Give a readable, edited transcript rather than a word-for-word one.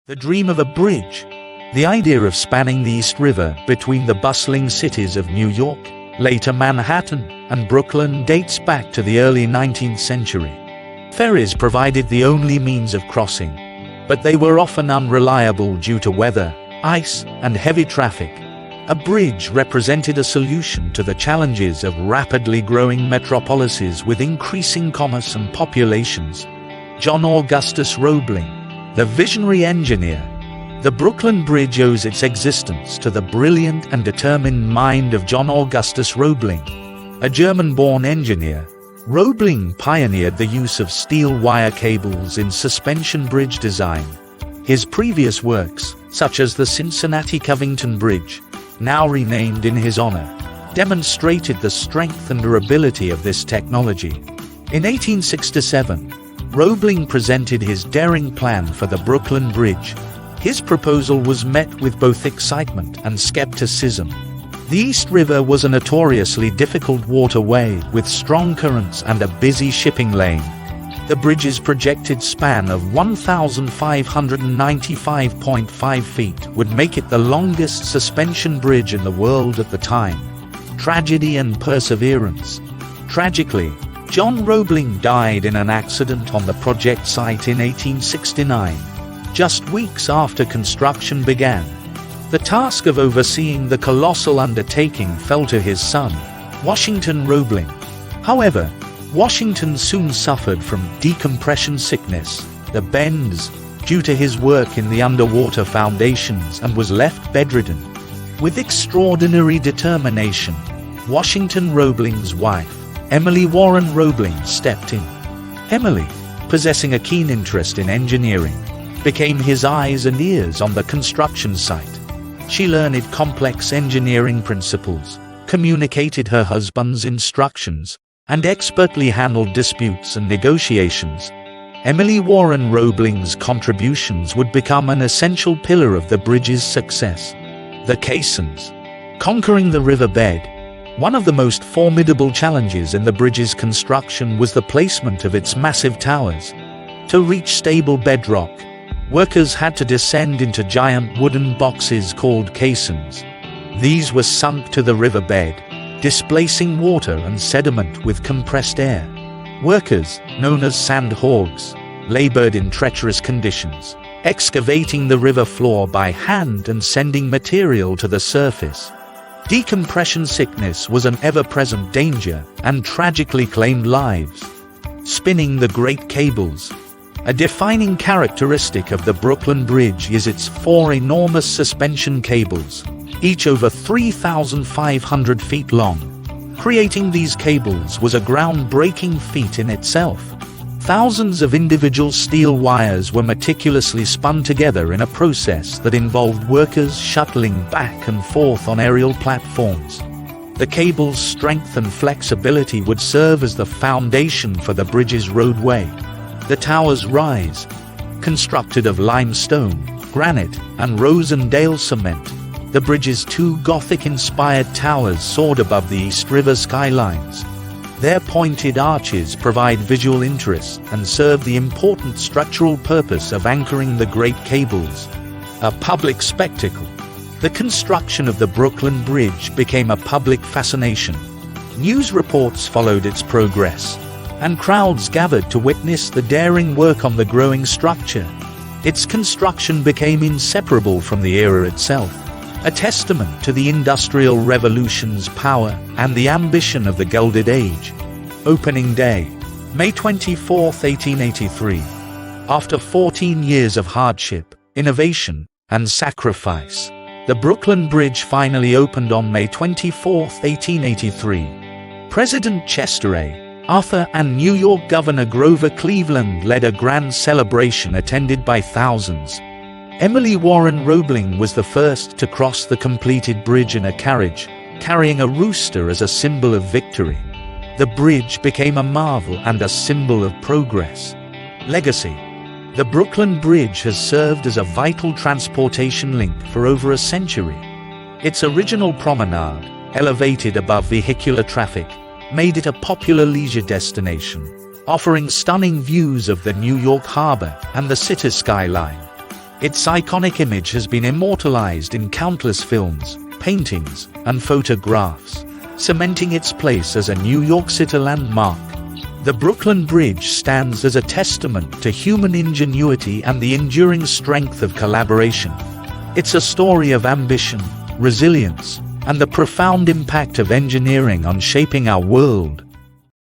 The dream of a bridge. The idea of spanning the East River between the bustling cities of New York, later Manhattan, and Brooklyn dates back to the early 19th century. Ferries provided the only means of crossing, but they were often unreliable due to weather, ice, and heavy traffic. A bridge represented a solution to the challenges of rapidly growing metropolises with increasing commerce and populations. John Augustus Roebling, the visionary engineer. The Brooklyn Bridge owes its existence to the brilliant and determined mind of John Augustus Roebling. A German-born engineer, Roebling pioneered the use of steel wire cables in suspension bridge design. His previous works, such as the Cincinnati-Covington Bridge, now renamed in his honor, demonstrated the strength and durability of this technology. In 1867, Roebling presented his daring plan for the Brooklyn Bridge. His proposal was met with both excitement and skepticism. The East River was a notoriously difficult waterway with strong currents and a busy shipping lane. The bridge's projected span of 1,595.5 feet would make it the longest suspension bridge in the world at the time. Tragedy and perseverance. Tragically, John Roebling died in an accident on the project site in 1869, just weeks after construction began. The task of overseeing the colossal undertaking fell to his son, Washington Roebling. However, Washington soon suffered from decompression sickness, the bends, due to his work in the underwater foundations, and was left bedridden. With extraordinary determination, Washington Roebling's wife, Emily Warren Roebling, stepped in. Emily, possessing a keen interest in engineering, became his eyes and ears on the construction site. She learned complex engineering principles, communicated her husband's instructions, and expertly handled disputes and negotiations. Emily Warren Roebling's contributions would become an essential pillar of the bridge's success. The caissons. Conquering the riverbed. One of the most formidable challenges in the bridge's construction was the placement of its massive towers. To reach stable bedrock, workers had to descend into giant wooden boxes called caissons. These were sunk to the riverbed, displacing water and sediment with compressed air. Workers, known as sand hogs, labored in treacherous conditions, excavating the river floor by hand and sending material to the surface. Decompression sickness was an ever-present danger and tragically claimed lives. Spinning the great cables. A defining characteristic of the Brooklyn Bridge is its 4 enormous suspension cables, each over 3,500 feet long. Creating these cables was a groundbreaking feat in itself. Thousands of individual steel wires were meticulously spun together in a process that involved workers shuttling back and forth on aerial platforms. The cable's strength and flexibility would serve as the foundation for the bridge's roadway. The tower's rise, constructed of limestone, granite, and Rosendale cement, the bridge's 2 Gothic-inspired towers soared above the East River skylines. Their pointed arches provide visual interest and serve the important structural purpose of anchoring the great cables. A public spectacle. The construction of the Brooklyn Bridge became a public fascination. News reports followed its progress, and crowds gathered to witness the daring work on the growing structure. Its construction became inseparable from the era itself, a testament to the Industrial Revolution's power and the ambition of the Gilded Age. Opening Day, May 24, 1883. After 14 years of hardship, innovation, and sacrifice, the Brooklyn Bridge finally opened on May 24, 1883. President Chester A. Arthur and New York Governor Grover Cleveland led a grand celebration attended by thousands. Emily Warren Roebling was the first to cross the completed bridge in a carriage, carrying a rooster as a symbol of victory. The bridge became a marvel and a symbol of progress. Legacy. The Brooklyn Bridge has served as a vital transportation link for over a century. Its original promenade, elevated above vehicular traffic, made it a popular leisure destination, offering stunning views of the New York harbor and the city skyline. Its iconic image has been immortalized in countless films, paintings, and photographs, cementing its place as a New York City landmark. The Brooklyn Bridge stands as a testament to human ingenuity and the enduring strength of collaboration. It's a story of ambition, resilience, and the profound impact of engineering on shaping our world.